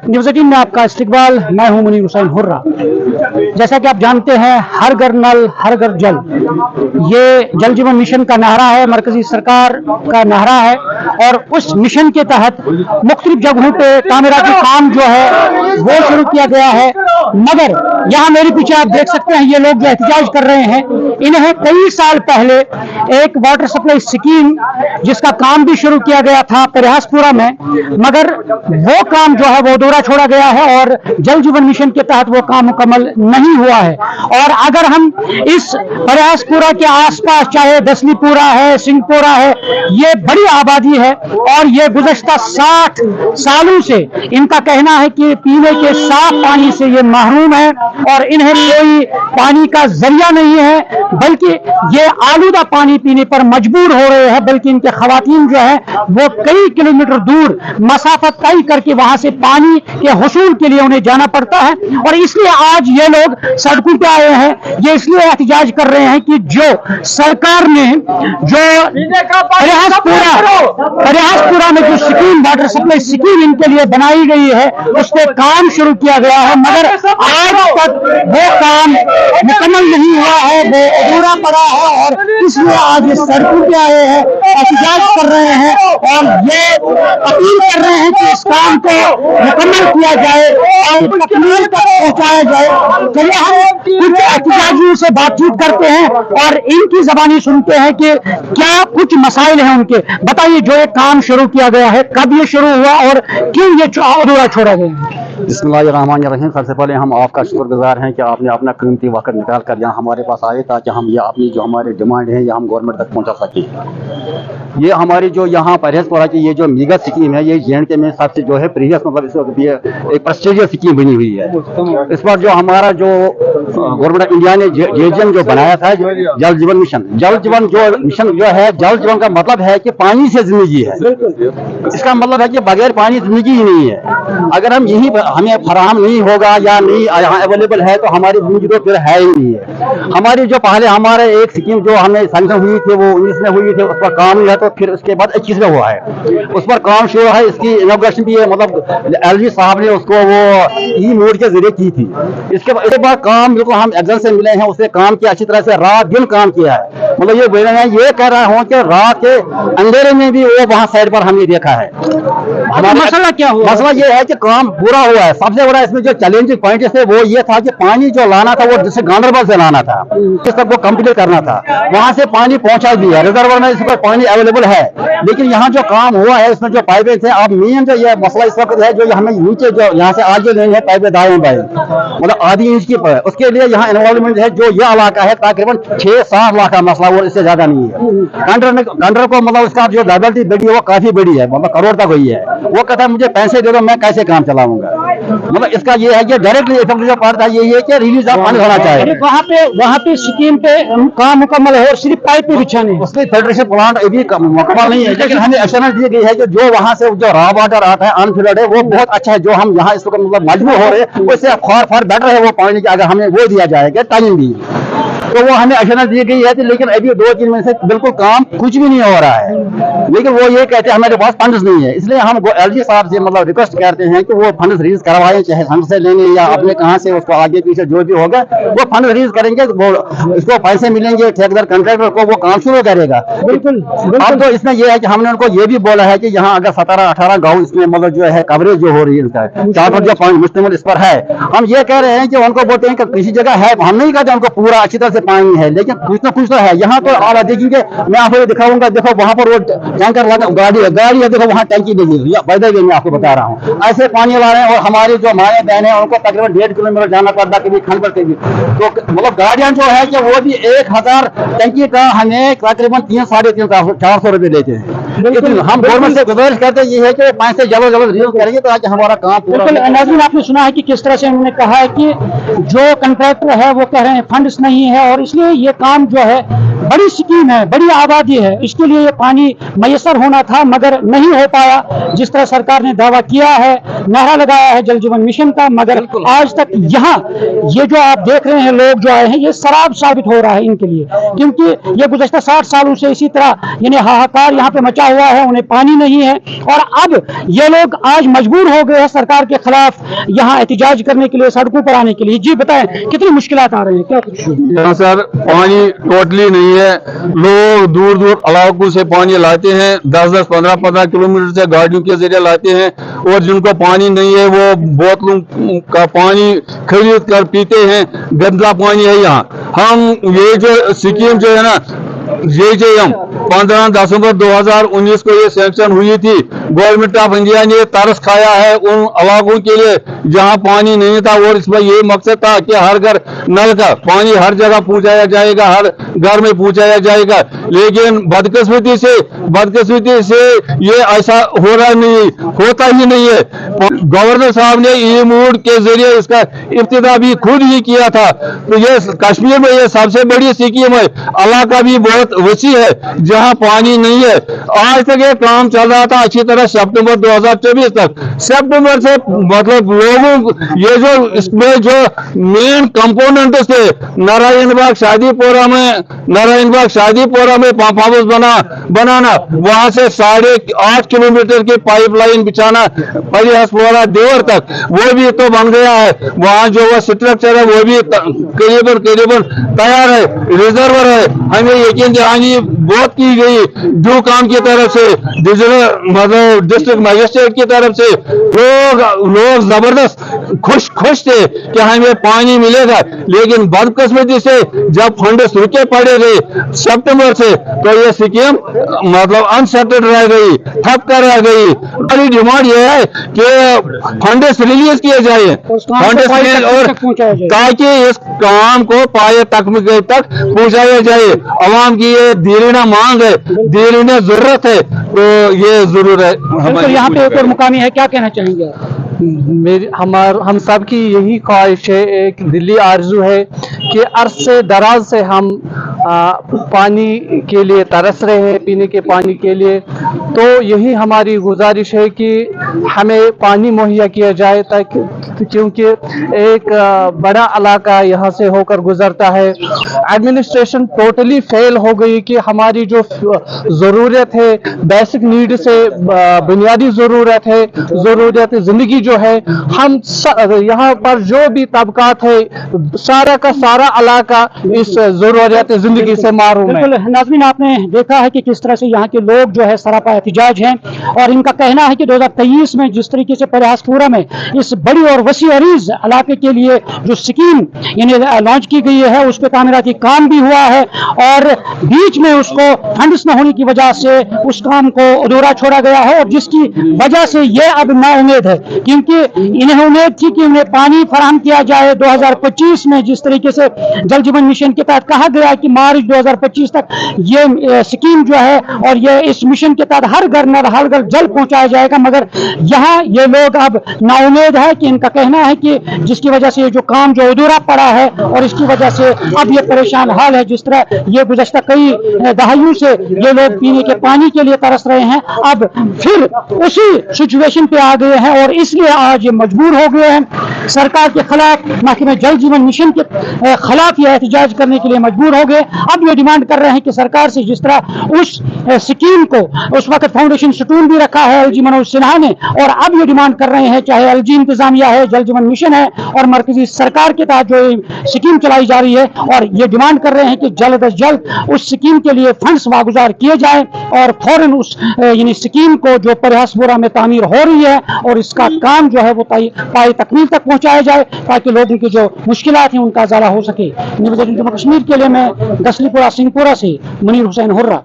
News 18 में आपका इस्तकबाल। मैं हूं मुनीर हुसैन हुर्रा। जैसा कि आप जानते हैं, हर घर नल हर घर जल, ये जल जीवन मिशन का नारा है, मरकजी सरकार का नारा है। और उस मिशन के तहत मुख्तलिफ जगहों पे तामीराती काम जो है वो शुरू किया गया है। मगर यहाँ मेरे पीछे आप देख सकते हैं, ये लोग जो एहतजाज कर रहे हैं, इन्हें कई साल पहले एक वाटर सप्लाई स्कीम जिसका काम भी शुरू किया गया था प्रयासपुरा में, मगर वो काम जो है वो अधूरा छोड़ा गया है और जल जीवन मिशन के तहत वो काम मुकम्मल नहीं हुआ है। और अगर हम इस प्रयासपुरा के आसपास, चाहे दसलीपुरा है, सिंहपुरा है, ये बड़ी आबादी है और ये गुज़श्ता 60 सालों से इनका कहना है कि पीने के साफ पानी से ये महरूम है और इन्हें कोई पानी का जरिया नहीं है, बल्कि ये आलूदा पानी पीने पर मजबूर हो रहे हैं। बल्कि इनके खवातीन जो है वो कई किलोमीटर दूर मसाफत तय करके वहां से पानी के हुसूल के लिए उन्हें जाना पड़ता है। और इसलिए आज ये लोग सड़कों पे आए हैं। ये इसलिए एहतजाज कर रहे हैं कि जो सरकार ने जो प्रयासपुरा में जो स्कीम, वाटर सप्लाई स्कीम इनके लिए बनाई गई है, उस पर काम शुरू किया गया है, मगर आज तक वो काम मुकम्मल नहीं हुआ है, वो अधूरा पड़ा है। और इसलिए आज ये सड़कों पे आए हैं, एहतजाज कर रहे हैं और ये अपील कर रहे हैं कि इस काम को मुकम्मल किया जाए और तकमील तक पहुंचाया जाए। चलिए हम कुछ एहतजाजियों से बातचीत करते हैं और इनकी ज़बानी सुनते हैं कि क्या कुछ मसाइल हैं उनके। बताइए, जो ये काम शुरू किया गया है, कब ये शुरू हुआ और क्यों ये अधूरा छोड़ा गया? बिस्मिल्लाहिर्रहमानिर्रहीम। सबसे पहले हम आपका शुक्रगुजार हैं कि आपने अपना कीमती वक्त निकाल कर यहाँ हमारे पास आए ताकि हम ये अपनी जो हमारी डिमांड है ये हम गवर्नमेंट तक पहुँचा सकें। ये हमारी जो यहाँ प्रयासपुरा की ये जो मीगा स्कीम है, ये JNK में सबसे जो है प्रीवियस मतलब इस वक्त ये एक प्रेस्टीजियस स्कीम बनी हुई है। इस पर जो हमारा जो गवर्नमेंट ऑफ इंडिया ने JJM जो बनाया था, जल जीवन मिशन, जल जीवन जो मिशन जो है, जल जीवन का मतलब है कि पानी से जिंदगी है। इसका मतलब है कि बगैर पानी जिंदगी ही नहीं है। अगर हम यही हमें फराहम नहीं होगा या नहीं यहाँ अवेलेबल है तो हमारी जिंदगी तो फिर है ही नहीं है। हमारी जो पहले हमारे एक स्कीम जो हमें सैंक्शन हुई थी वो 19 में हुई थी, उस पर काम हुआ, तो फिर उसके बाद 21 में हुआ है, उस पर काम शुरू है। इसकी इनॉग्रेशन भी है, मतलब LG साहब ने उसको वो ई-मोड के जरिए की थी। इसके बाद काम बिल्कुल हम एग्जाम से मिले हैं, उसने काम किया अच्छी तरह से, रात दिन काम किया है। मतलब ये बोल रहे हैं, ये कह रहा हूँ कि रात के अंधेरे में भी वो वहाँ साइड पर हमने देखा है। हमारा मसला क्या हुआ? मसला ये है कि काम पूरा हुआ है। सबसे बड़ा इसमें जो चैलेंजिंग पॉइंट है वो ये था कि पानी जो लाना था वो जैसे गांधरबल से लाना था, इस तक वो कंप्लीट करना था। वहां से पानी पहुंचा भी है, रिजर्वर में इस पर पानी अवेलेबल है, लेकिन यहाँ जो काम हुआ है उसमें जो पाइपें थे, अब मेन जो ये मसला इस वक्त है, जो हमें नीचे जो यहाँ से आगे नहीं है पाइपें दाएं बाएं, मतलब आधी इंच की पर, उसके लिए यहाँ इन्वॉल्वमेंट है। जो ये इलाका है तकरीबन 6-7 लाख का मसला और इससे ज्यादा नहीं है। कंडर को मतलब उसका जो लायबिलिटी बड़ी है वो काफी बड़ी है, मतलब करोड़ तक हुई है। वो कहता है मुझे पैसे दे दो, मैं कैसे काम चलाऊंगा। मतलब इसका ये है कि डायरेक्टली इफेक्ट जो पड़ता है ये है कि रिलीज ऑफ फंड होना चाहिए। वहाँ पे स्कीम पे काम मुकम्मल है और सिर्फ पाइप पे बिछाने, उसके फिल्ट्रेशन प्लांट अभी मुकम्मल नहीं है, लेकिन हमें एश्योरेंस दी गई है कि जो वहाँ से जो रॉ वाटर आता है अनफिल्टर्ड है वो बहुत अच्छा है। जो हम यहाँ इस वक्त मतलब मजबूर हो रहे हैं उससे फार बेटर है वो पानी की, अगर हमें वो दिया जाएगा टाइम भी, तो वो हमें एश्योरेंस दी गई है। लेकिन अभी 2-3 महीने से बिल्कुल काम कुछ भी नहीं हो रहा है। लेकिन वो ये कहते हैं हमारे पास फंड्स नहीं है, इसलिए हम LG साहब से मतलब रिक्वेस्ट करते हैं कि वो फंड्स रिलीज करवाएं, चाहे फंड से लेंगे या अपने कहाँ से उसको आगे पीछे जो भी होगा वो फंड रिलीज करेंगे, वो इसको पैसे मिलेंगे, ठेकेदार कॉन्ट्रैक्टर को वो काम शुरू करेगा। बिल्कुल। अब तो इसमें यह है कि हमने उनको ये भी बोला है कि यहाँ अगर 17-18 गाँव इसमें मतलब जो है कवरेज जो हो रही है इसका 4 जो पॉइंट मुश्तमिल इस पर है, हम ये कह रहे हैं कि उनको बोलते हैं कि किसी जगह है, हम नहीं कहते उनको पूरा अच्छी तरह से पानी है, लेकिन कुछ ना कुछ तो है। यहाँ तो आप देखेंगे, मैं आपको दिखाऊंगा, देखो वहाँ पर वो टैंकर गाड़ी है, देखो वहाँ टंकी लगी है, मैं आपको बता रहा हूँ। ऐसे पानी ला रहे हैं और हमारी जो माएँ बहन है उनको तकरीबन 1.5 किलोमीटर जाना पड़ता है, कभी खंड पर कभी, तो मतलब गाड़ियाँ जो है कि वो भी 1000 टंकी का हमें तकरीबन 300-400 रुपये देते हैं। लेकिन हम गवर्नमेंट से गुजारिश करते हैं ये है कि पैसे जल्द रिलीज करेंगे ताकि हमारा काम पूरा। नाज़रीन, आपने सुना है कि किस तरह से उन्होंने कहा है कि जो कॉन्ट्रैक्टर है वो कह रहे हैं फंड्स नहीं है और इसलिए ये काम जो है बड़ी स्कीम है, बड़ी आबादी है, इसके लिए ये पानी मैसर होना था मगर नहीं हो पाया। जिस तरह सरकार ने दावा किया है, नारा लगाया है जल जीवन मिशन का, मगर आज तक यहाँ ये जो आप देख रहे हैं लोग जो आए हैं, ये शराब साबित हो रहा है इनके लिए, क्योंकि ये गुज़श्ता 60 सालों से इसी तरह यानी हाहाकार यहाँ पे मचा हुआ है, उन्हें पानी नहीं है और अब ये लोग आज मजबूर हो गए हैं सरकार के खिलाफ यहाँ एहतजाज करने के लिए, सड़कों पर आने के लिए। जी बताएं कितनी मुश्किलात आ रही हैं, क्या कुछ? यहाँ सर पानी टोटली नहीं है, लोग दूर दूर इलाकों से पानी लाते हैं, 10-10, 15-15 किलोमीटर से गाड़ियों के जरिए लाते हैं, और जिनको पानी नहीं है वो बोतलों का पानी खरीद कर पीते हैं। गंदा पानी है यहाँ। हम ये जो स्कीम जो है ना JJM 15 दिसंबर 2019 को ये सैंक्शन हुई थी, गवर्नमेंट ऑफ इंडिया ने तरस खाया है उन इलाकों के लिए जहां पानी नहीं था, और इसमें ये मकसद था कि हर घर नल का पानी हर जगह पहुंचाया जाएगा, हर घर में पहुंचाया जाएगा। लेकिन बदकिस्मती से ये ऐसा हो रहा नहीं, होता ही नहीं है। गवर्नर साहब ने ई मूड के जरिए इसका इब्तिदा भी खुद ही किया था। तो ये कश्मीर में ये सबसे बड़ी स्कीम है, इलाका भी बहुत वसी है जहां पानी नहीं है। आज तक ये काम चल रहा था अच्छी तरह सितंबर 2024 तक। सितंबर से मतलब लोगों ये जो इसमें जो मेन कंपोनेंट्स थे, नारायण बाग शादीपुरा में पंप हाउस बनाना, वहां से 8.5 किलोमीटर की पाइपलाइन बिछाना परिहसपुरा देवर तक, वो भी तो बन गया है। वहां जो वो स्ट्रक्चर है वो भी करीबन तैयार है, रिजर्वर है। हमें यकीन दहानी बहुत की गई ड्यू काम की तरफ से, मतलब डिस्ट्रिक्ट मजिस्ट्रेट की तरफ से। लोग जबरदस्त खुश थे कि हमें पानी मिलेगा, लेकिन बदकिस्मती से जब फंड सूखे पड़े गए सितंबर से, तो ये स्कीम मतलब अनसेटल्ड रह गई, ठप कर रह गई। हमारी डिमांड ये है कि फंड रिलीज किए जाए, और ताकि इस काम को पाए तक पहुंचाया जाए। आवाम की ये दीवाना मांग है, दीवाना जरूरत है, तो ये जरूर है। हमारे यहाँ पे एक और मुकामी है, क्या कहना चाहेंगे आप? हम सब की यही ख्वाहिश है, एक दिली आरजू है कि अरसे दराज से हम पानी के लिए तरस रहे हैं, पीने के पानी के लिए। तो यही हमारी गुजारिश है कि हमें पानी मुहैया किया जाए, ताकि क्योंकि एक बड़ा इलाका यहाँ से होकर गुजरता है। एडमिनिस्ट्रेशन टोटली फेल हो गई कि हमारी जो ज़रूरत है, बेसिक नीड से बुनियादी ज़रूरत है, ज़रूरत ज़िंदगी जो है, हम यहाँ पर जो भी तबकात है, सारा का सारा इलाका इस ज़रूरत ज़िंदगी से मारूम है। बिल्कुल नाज़रीन, आपने देखा है कि किस तरह से यहाँ के लोग जो है सरापा एहतिजाज हैं, और इनका कहना है कि 2023 में जिस तरीके से परिहासपुरा में इस बड़ी और वसी अरीज इलाके के लिए जो स्कीम यानी लॉन्च की गई है, उस पर तामीराती काम भी हुआ है, और बीच में उसको फंड्स न होने की वजह से उस काम को अधूरा छोड़ा गया है, और जिसकी वजह से ये अब नाउम्मीद है, क्योंकि इन्हें उम्मीद थी कि उन्हें पानी फराहम किया जाए 2025 में। जिस तरीके से जल जीवन मिशन के तहत कहा गया कि मार्च 2025 तक ये स्कीम जो है, और ये इस मिशन के तहत हर घर नल हर घर जल पहुंचाया जाएगा, मगर यहाँ ये लोग अब नाउम्मीद है कि इनका कहना है कि जिसकी वजह से ये जो काम जो अधूरा पड़ा है, और इसकी वजह से अब ये परेशान हाल है। जिस तरह ये गुज़श्ता कई दहाइयों से ये लोग पीने के पानी के लिए तरस रहे हैं, अब फिर उसी सिचुएशन पे आ गए हैं, और इसलिए आज ये मजबूर हो गए हैं सरकार के खिलाफ, महकमे जल जीवन मिशन के खिलाफ ये एहतजाज करने के लिए मजबूर हो गए। अब ये डिमांड कर रहे हैं कि सरकार से जिस तरह उस स्कीम को उस वक्त फाउंडेशन स्टूल भी रखा है एलजी मनोज सिन्हा ने, और अब ये डिमांड कर रहे हैं, चाहे एलजी इंतजामिया है, जल जीवन मिशन है, और मरकजी सरकार के तहत जो स्कीम चलाई जा रही है, और ये डिमांड कर रहे हैं कि जल्द अज जल्द उस स्कीम के लिए फंड्स वागुजार किए जाएं, और फौरन उस यानी स्कीम को जो परिहासपुरा में तामीर हो रही है, और इसका काम जो है वो पाई तकमील तक पहुंचाया जाए, ताकि लोगों की जो मुश्किलात हैं उनका ज़ाला हो सके। जम्मू कश्मीर के लिए मैं दसलीपुरा सिंहपुरा से मुनीर हुसैन हुर्रा।